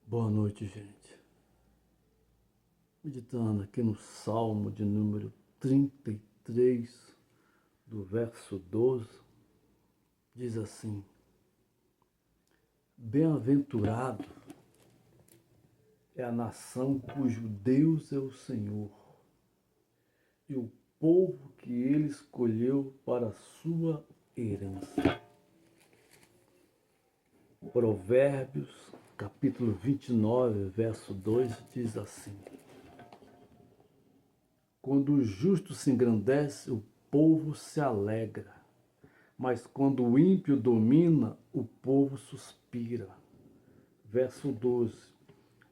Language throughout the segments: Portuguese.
Boa noite, gente. Meditando aqui no Salmo de número 33, do verso 12, diz assim: Bem-aventurado é a nação cujo Deus é o Senhor, e o povo que ele escolheu para a sua herança. Provérbios, capítulo 29, verso 2, diz assim: Quando o justo se engrandece, o povo se alegra, mas quando o ímpio domina, o povo suspira. Verso 12.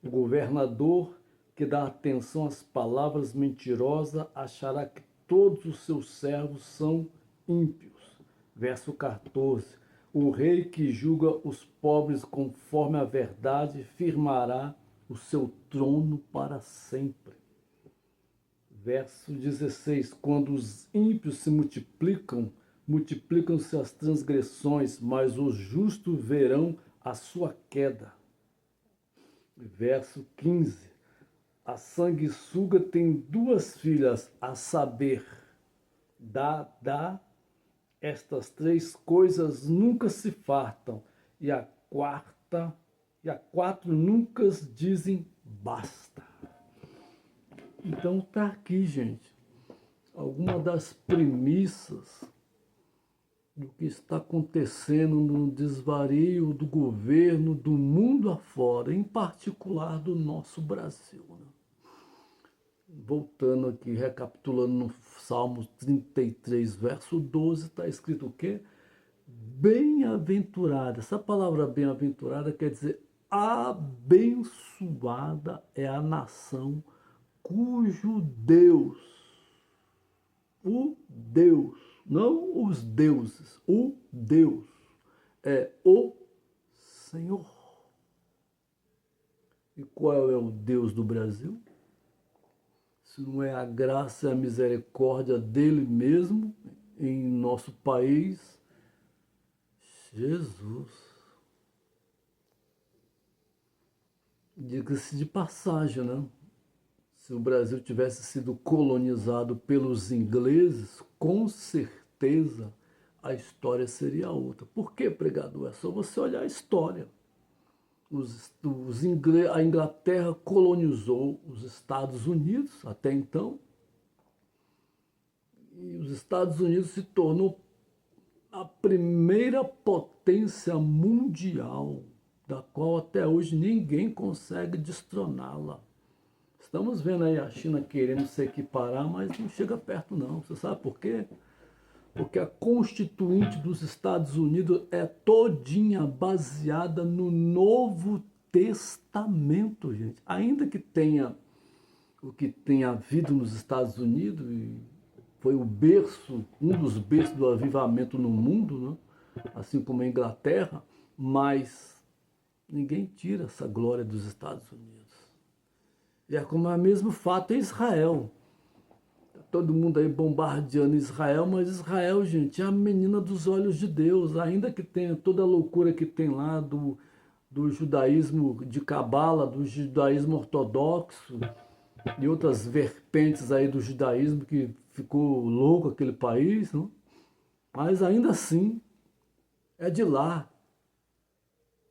O governador que dá atenção às palavras mentirosas achará que todos os seus servos são ímpios. Verso 14. O rei que julga os pobres conforme a verdade firmará o seu trono para sempre. Verso 16. Quando os ímpios se multiplicam, multiplicam-se as transgressões, mas os justos verão a sua queda. Verso 15. A sanguessuga tem duas filhas, a saber, dá, estas três coisas nunca se fartam, e a quatro nunca dizem basta. Então tá aqui, gente, alguma das premissas do que está acontecendo no desvario do governo, do mundo afora, em particular do nosso Brasil. Né? Voltando aqui, recapitulando no Salmo 33, verso 12, está escrito o quê? Bem-aventurada. Essa palavra bem-aventurada quer dizer abençoada é a nação cujo Deus, o Deus, não os deuses, o Deus é o Senhor. E qual é o Deus do Brasil? Se não é a graça e a misericórdia dele mesmo em nosso país, Jesus. Diga-se de passagem, né? Se o Brasil tivesse sido colonizado pelos ingleses, com certeza a história seria outra. Por que, pregador? É só você olhar a história. A Inglaterra colonizou os Estados Unidos até então, e os Estados Unidos se tornou a primeira potência mundial, da qual até hoje ninguém consegue destroná-la. Estamos vendo aí a China querendo se equiparar, mas não chega perto não. Você sabe por quê? Porque a Constituinte dos Estados Unidos é todinha baseada no Novo Testamento, gente. Ainda que tenha o que tem havido nos Estados Unidos, e foi o berço, um dos berços do avivamento no mundo, né? Assim como a Inglaterra, mas ninguém tira essa glória dos Estados Unidos. E é como o mesmo fato em Israel. Todo mundo aí bombardeando Israel, mas Israel, gente, é a menina dos olhos de Deus, ainda que tenha toda a loucura que tem lá do judaísmo de cabala, do judaísmo ortodoxo e outras vertentes aí do judaísmo que ficou louco aquele país, não? Mas ainda assim é de lá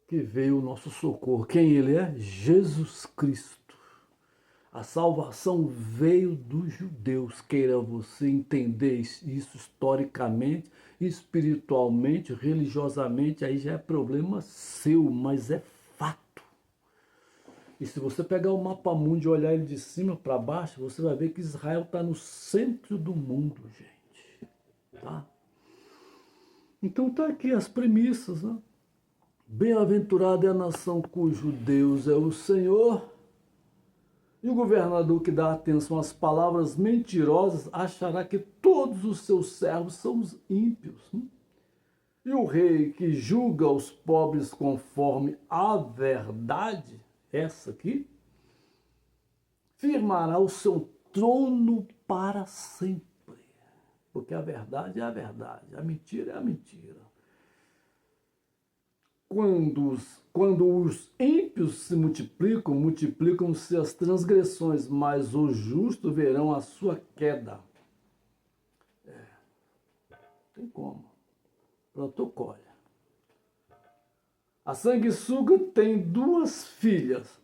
que veio o nosso socorro. Quem ele é? Jesus Cristo. A salvação veio dos judeus, queira você entender isso historicamente, espiritualmente, religiosamente, aí já é problema seu, mas é fato. E se você pegar o mapa mundo e olhar ele de cima para baixo, você vai ver que Israel está no centro do mundo, gente. Tá? Então tá aqui as premissas, né? Bem-aventurada é a nação cujo Deus é o Senhor. E o governador que dá atenção às palavras mentirosas achará que todos os seus servos são os ímpios. E o rei que julga os pobres conforme a verdade, essa aqui, firmará o seu trono para sempre. Porque a verdade é a verdade, a mentira é a mentira. quando os ímpios se multiplicam, multiplicam-se as transgressões, mas os justos verão a sua queda. Tem como. Plantou, colhe. A sanguessuga tem 2 filhas.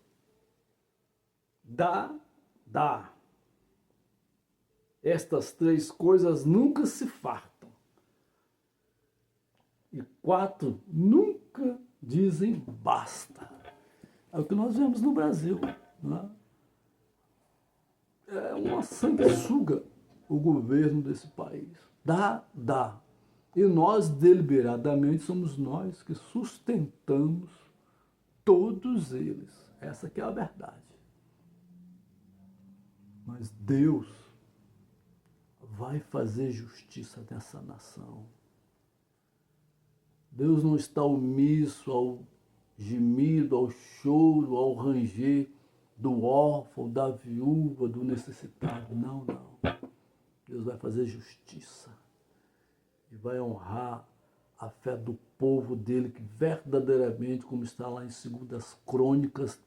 Dá. Estas 3 coisas nunca se fartam. E 4 nunca dizem basta. É o que nós vemos no Brasil. Né? É uma sanguessuga o governo desse país. Dá. E nós, deliberadamente, somos nós que sustentamos todos eles. Essa que é a verdade. Mas Deus vai fazer justiça nessa nação. Deus não está omisso ao gemido, ao choro, ao ranger do órfão, da viúva, do necessitado. Não. Deus vai fazer justiça e vai honrar a fé do povo dele, que verdadeiramente, como está lá em 2 Crônicas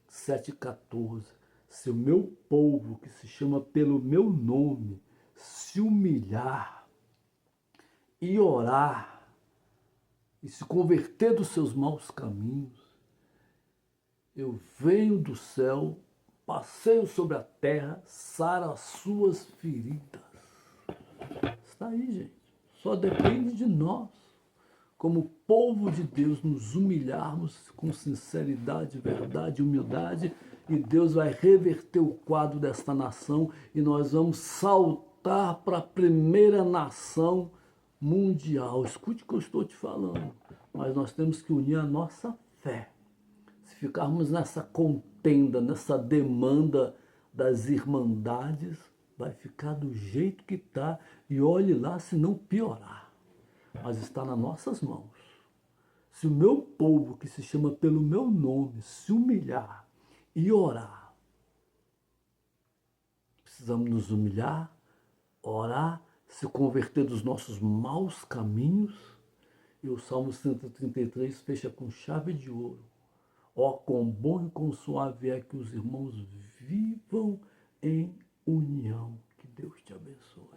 7,14, se o meu povo, que se chama pelo meu nome, se humilhar e orar e se converter dos seus maus caminhos, eu venho do céu, passeio sobre a terra, saro as suas feridas. Está aí, gente. Só depende de nós, como povo de Deus, nos humilharmos com sinceridade, verdade, humildade, e Deus vai reverter o quadro desta nação e nós vamos saltar para a primeira nação mundial. Escute o que eu estou te falando, mas nós temos que unir a nossa fé. Se ficarmos nessa contenda, nessa demanda das irmandades, vai ficar do jeito que está e olhe lá se não piorar. Mas está nas nossas mãos. Se o meu povo, que se chama pelo meu nome, se humilhar e orar, precisamos nos humilhar, orar, se converter dos nossos maus caminhos. E o Salmo 133 fecha com chave de ouro. Ó, quão bom e quão suave é que os irmãos vivam em união. Que Deus te abençoe.